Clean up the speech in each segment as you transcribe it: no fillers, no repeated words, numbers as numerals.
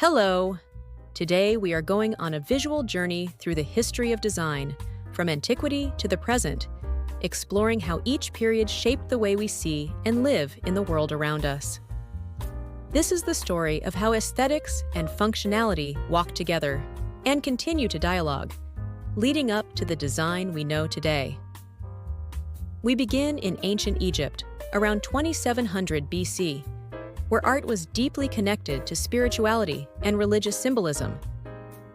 Hello! Today we are going on a visual journey through the history of design, from antiquity to the present, exploring how each period shaped the way we see and live in the world around us. This is the story of how aesthetics and functionality walk together and continue to dialogue, leading up to the design we know today. We begin in ancient Egypt, around 2700 BC, where art was deeply connected to spirituality and religious symbolism.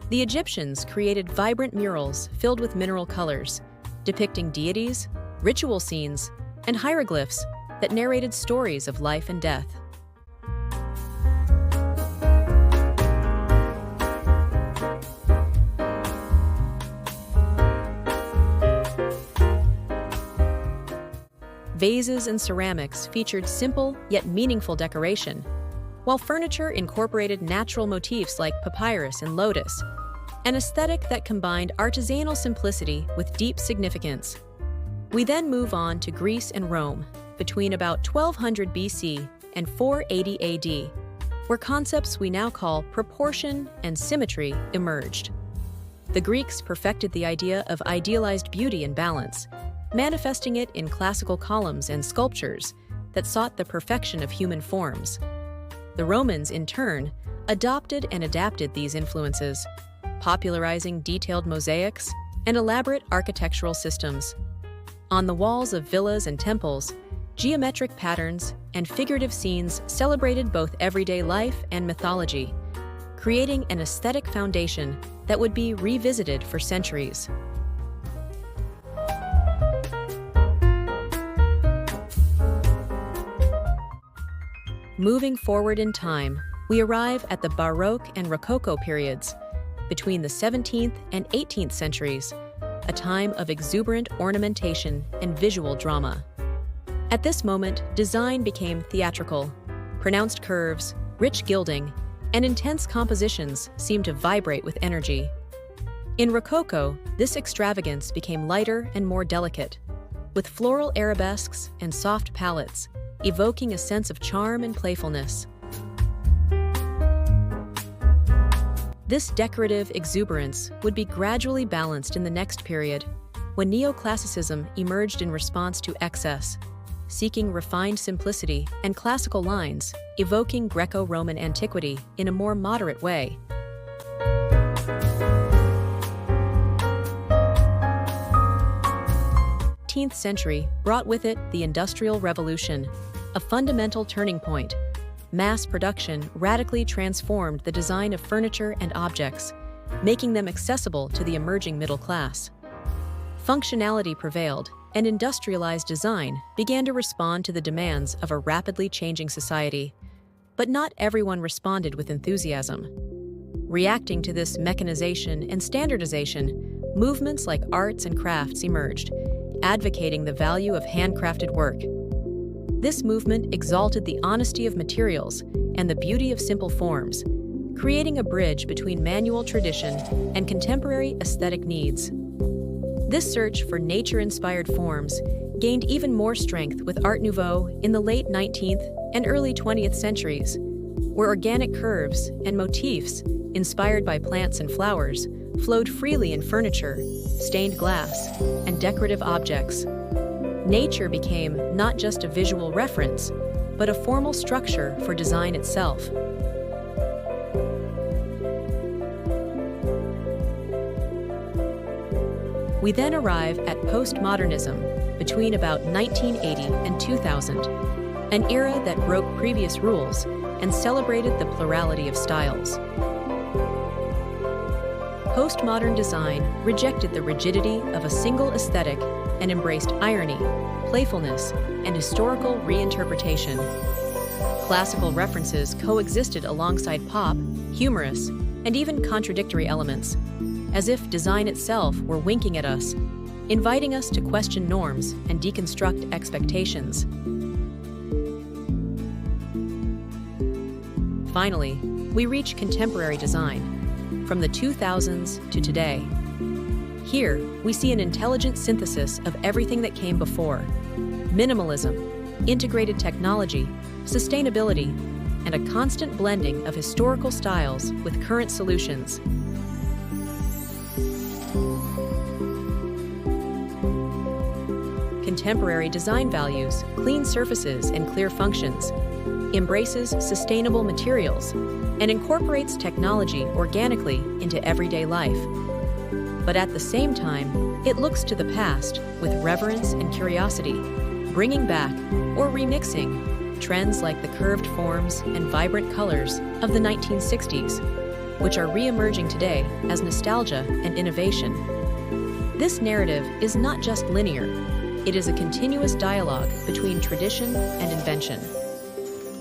The Egyptians created vibrant murals filled with mineral colors, depicting deities, ritual scenes, and hieroglyphs that narrated stories of life and death. Vases and ceramics featured simple yet meaningful decoration, while furniture incorporated natural motifs like papyrus and lotus, an aesthetic that combined artisanal simplicity with deep significance. We then move on to Greece and Rome, between about 1200 BC and 480 AD, where concepts we now call proportion and symmetry emerged. The Greeks perfected the idea of idealized beauty and balance, manifesting it in classical columns and sculptures that sought the perfection of human forms. The Romans, in turn, adopted and adapted these influences, popularizing detailed mosaics and elaborate architectural systems. On the walls of villas and temples, geometric patterns and figurative scenes celebrated both everyday life and mythology, creating an aesthetic foundation that would be revisited for centuries. Moving forward in time, we arrive at the Baroque and Rococo periods, between the 17th and 18th centuries, a time of exuberant ornamentation and visual drama. At this moment, design became theatrical. Pronounced curves, rich gilding, and intense compositions seemed to vibrate with energy. In Rococo, this extravagance became lighter and more delicate, with floral arabesques and soft palettes, evoking a sense of charm and playfulness. This decorative exuberance would be gradually balanced in the next period, when neoclassicism emerged in response to excess, seeking refined simplicity and classical lines, evoking Greco-Roman antiquity in a more moderate way. The 18th century brought with it the Industrial Revolution, a fundamental turning point. Mass production radically transformed the design of furniture and objects, making them accessible to the emerging middle class. Functionality prevailed, and industrialized design began to respond to the demands of a rapidly changing society. But not everyone responded with enthusiasm. Reacting to this mechanization and standardization, movements like arts and crafts emerged, advocating the value of handcrafted work. This movement exalted the honesty of materials and the beauty of simple forms, creating a bridge between manual tradition and contemporary aesthetic needs. This search for nature-inspired forms gained even more strength with Art Nouveau in the late 19th and early 20th centuries, where organic curves and motifs inspired by plants and flowers flowed freely in furniture, stained glass, and decorative objects. Nature became not just a visual reference, but a formal structure for design itself. We then arrive at postmodernism between about 1980 and 2000, an era that broke previous rules and celebrated the plurality of styles. Postmodern design rejected the rigidity of a single aesthetic and embraced irony, playfulness, and historical reinterpretation. Classical references coexisted alongside pop, humorous, and even contradictory elements, as if design itself were winking at us, inviting us to question norms and deconstruct expectations. Finally, we reach contemporary design, from the 2000s to today. Here, we see an intelligent synthesis of everything that came before: minimalism, integrated technology, sustainability, and a constant blending of historical styles with current solutions. Contemporary design values clean surfaces and clear functions, embraces sustainable materials, and incorporates technology organically into everyday life. But at the same time, it looks to the past with reverence and curiosity, bringing back or remixing trends like the curved forms and vibrant colors of the 1960s, which are re-emerging today as nostalgia and innovation. This narrative is not just linear, it is a continuous dialogue between tradition and invention.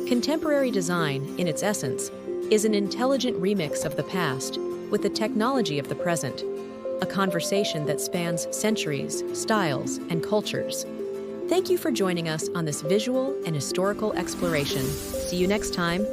Contemporary design, in its essence, is an intelligent remix of the past with the technology of the present, a conversation that spans centuries, styles, and cultures. Thank you for joining us on this visual and historical exploration. See you next time.